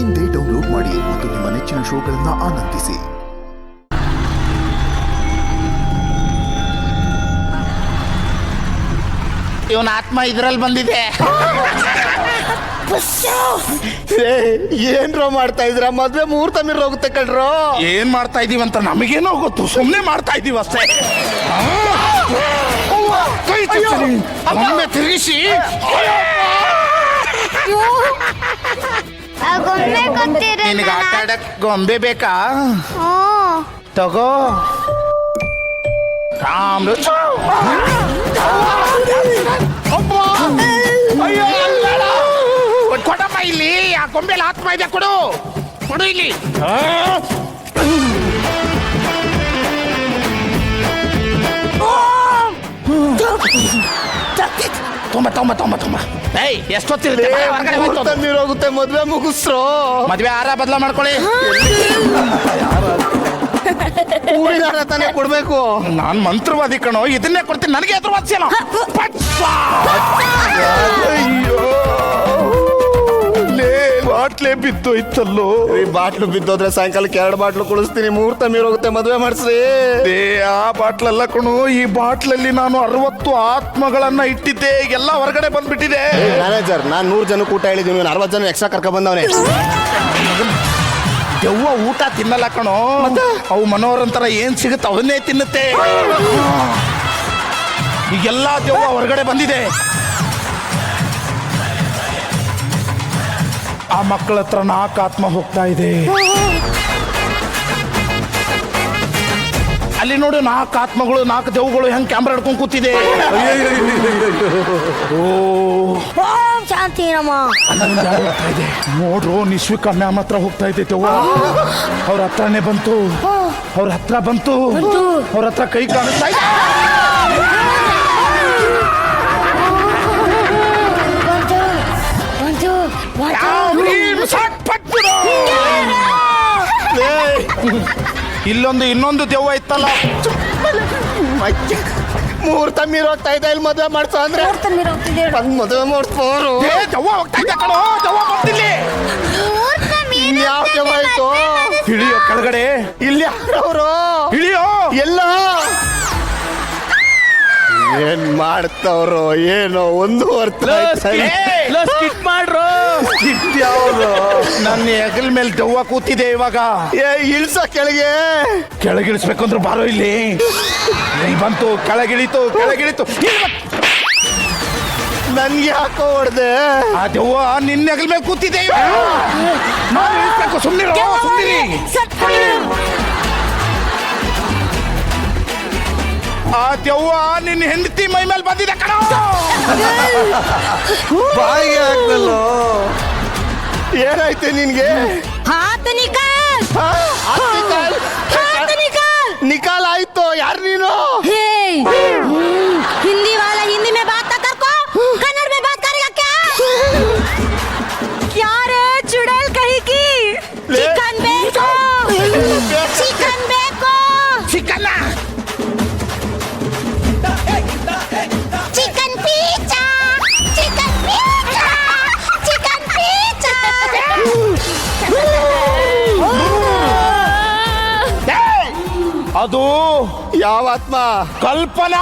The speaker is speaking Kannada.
ಇಂದೇ ಡೌನ್ಲೋಡ್ ಮಾಡಿ ಮತ್ತು ನಿಮ್ಮ ನೆಚ್ಚಿನ ಶೋಗಳನ್ನ ಆನಂದಿಸಿ. ಇವನ ಆತ್ಮ ಇದ್ರಲ್ಲಿ ಬಂದಿದೆ. ಏನ್ರೋ ಮಾಡ್ತಾ ಇದ್ರ? ಮದ್ವೆ ಮುಹೂರ್ತ ಮೀರ್ ಹೋಗುತ್ತೆ ಕಣ್ರೋ. ಏನ್ ಮಾಡ್ತಾ ಇದೀವಿ ಅಂತ ನಮಗೇನೋ ಗೊತ್ತು, ಸುಮ್ಮನೆ ಮಾಡ್ತಾ ಇದೀವಿ ಅಷ್ಟೇ. ಕೈ ಚಚ್ಚಲಿ, ಒಮ್ಮೆ ತಿರುಗಿಸಿ. ನಿನಗೆ ಆಟ ಆಡಕ್ ಗೊಂಬೆ ಬೇಕಾ? ತಗೋ. ಕೊಡಮ್ಮ ಇಲ್ಲಿ, ಆ ಗೊಂಬೆಲಿ ಆತ್ಮ ಇದೆ, ಕೊಡು ಕೊಡು ಇಲ್ಲಿ. ಮುಹೂರ್ತ ಮೀರ್ ಹೋಗುತ್ತೆ, ಮದ್ವೆ ಮುಗಿಸ್ರು. ಮದ್ವೆ ಆರ ಬದಲ ಮಾಡ್ಕೊಳ್ಳಿ. ಹೂವಿನ ತಾನೇ ಕೊಡ್ಬೇಕು. ನಾನ್ ಮಂತ್ರವಾದಿ ಕಣೋ, ಇದನ್ನೇ ಕೊಡ್ತೀನಿ. ನನಗೆ ಅದ್ರ ವಾದ್ಯನ. ಬಾಟ್ಲೆ ಬಿದ್ದು ಇತ್ತಲ್ಲೋ. Bottle ಬಿದ್ದೋದ್ರೆ ಸಾಯಂಕಾಲಕ್ಕೆ 2 bottle ಕುಡಿಸ್ತೀನಿ. ಮುಹೂರ್ತ ಮೀರ್ ಹೋಗುತ್ತೆ, ಮದ್ವೆ ಮಾಡಿಸ್ರಿ. ಆ ಬಾಟ್ಲಲ್ಲ ಕಣು, ಈ ಬಾಟ್ಲಲ್ಲಿ ನಾನು 60 ಆತ್ಮಗಳನ್ನ ಇಟ್ಟಿದ್ದೆ. ಎಲ್ಲ ಹೊರಗಡೆ ಬಂದ್ಬಿಟ್ಟಿದೆ. ಮ್ಯಾನೇಜರ್, ನಾನ್ 100 ಜನಕ್ಕೆ ಊಟ ಹೇಳಿದೀನಿ, 40 ಜನ ಎಕ್ಸ್ಟ್ರಾ ಕರ್ಕ ಬಂದವನೇ. ದೆವ್ವ ಊಟ ತಿನ್ನಲ್ಲ ಕಣೋ, ಅವು ಮನೋರಂತರ ಏನ್ ಸಿಗುತ್ತೆ ಅವನ್ನೇ ತಿನ್ನುತ್ತೆ. ಈಗೆಲ್ಲ ದೆವ್ವ ಹೊರಗಡೆ ಬಂದಿದೆ. ಆ ಮಕ್ಕಳ ಹತ್ರ 4 ಆತ್ಮ ಹೋಗ್ತಾ ಇದೆ. ಅಲ್ಲಿ ನೋಡು, 4 ಆತ್ಮಗಳು, 4 ದೆವ್ವಗಳು ಹೆಂಗ್ ಕ್ಯಾಮ್ರಾ ಹಿಡ್ಕೊಂಡು ಕೂತಿದೆ. ಶಾಂತಿ ಇದೆ ನೋಡ್ರು. ನಿಶ್ವಿಕ ಮ್ಯಾಮ್ ಹತ್ರ ಹೋಗ್ತಾ ಇದೆ ದೆವ್ವ. ಅವ್ರ ಹತ್ರನೇ ಬಂತು, ಅವ್ರ ಹತ್ರ ಬಂತು, ಅವ್ರ ಹತ್ರ ಕೈ ಕಾಣಿಸ್ತಾ ಇದೆ. ಇನ್ನೊಂದು ದೆವ್ವ ಇತ್ತಲ್ಲ. ಮುಹೂರ್ತ ಮೀರ್ ಹೋಗ್ತಾ ಇದೆ, ಇಲ್ಲಿ ಮದ್ವೆ ಮಾಡ್ಸೋ ಅಂದ್ರೆ ಮದ್ವೆ ಮಾಡಿಸ್ಬೋರು. ದೆವ್ವ ಹೋಗ್ತಾ ಇದೆ ಕಣೋ, ದೆವ್ವ ಬರ್ತಿಲ್ಲಿ. ಯಾವ ದೆವ್ವ ಆಯ್ತು? ಇಳಿಯೋ ಕೆಳಗಡೆ. ಇಲ್ಲಿ ಯಾರವ್ರು? ಇಳಿಯೋ. ಎಲ್ಲ ಏನ್ ಮಾಡ್ತಾವ್ರು ಏನೋ ಒಂದು ಅರ್ಥ ಮಾಡ್ರು. ಯಾವ್ದು? ನನ್ನ ಹೆಗಲ್ ಮೇಲೆ ದೆವ್ವ ಕೂತಿದೆ ಇವಾಗ. ಇಳ್ಸ ಕೆಳಗೆ. ಕೆಳಗಿಳಿಸ್ಬೇಕು ಅಂದ್ರೆ ಬಾರೋ ಇಲ್ಲಿ. ಬಂತು, ಕೆಳಗಿಳಿತು, ಕೆಳಗಿಳಿತು. ನನ್ಗೆ ಯಾಕೋ ಹೊಡ್ದೆ? ಆ ದೆವ್ವ ನಿನ್ನ ಹೆಗಲ್ ಮೇಲೆ ಕೂತಿದೆ. ನಾನು ಇಳಿಸ್ಬೇಕು, ಸುಮ್ಮನಿರಿ. ಆ ದೆವ್ವ ನಿನ್ನ ಹೆಂಡತಿ ಮೈ ಮೇಲೆ ಬಂದಿದೆ ಕಣ. ಬಾಯಿಗೆ ಹಾಕ್ದಲ್ಲೋ. ಏನಾಯ್ತು ನಿನ್ಗೆ? ನಿಕಾಲ್ ಆಯ್ತು. ಯಾರು ನೀನು? हिंदी वाला हिंदी में बात कर को, कन्नड़ में बात करेगा क्या? क्या रे चुड़ैल कहीं की? चिकन बेको, चिकन बेको, ಚಿಕನ್ನ chicken pizza, chicken pizza, chicken pizza. ಅದು ಯಾವ ಆತ್ಮ? ಕಲ್ಪನಾ.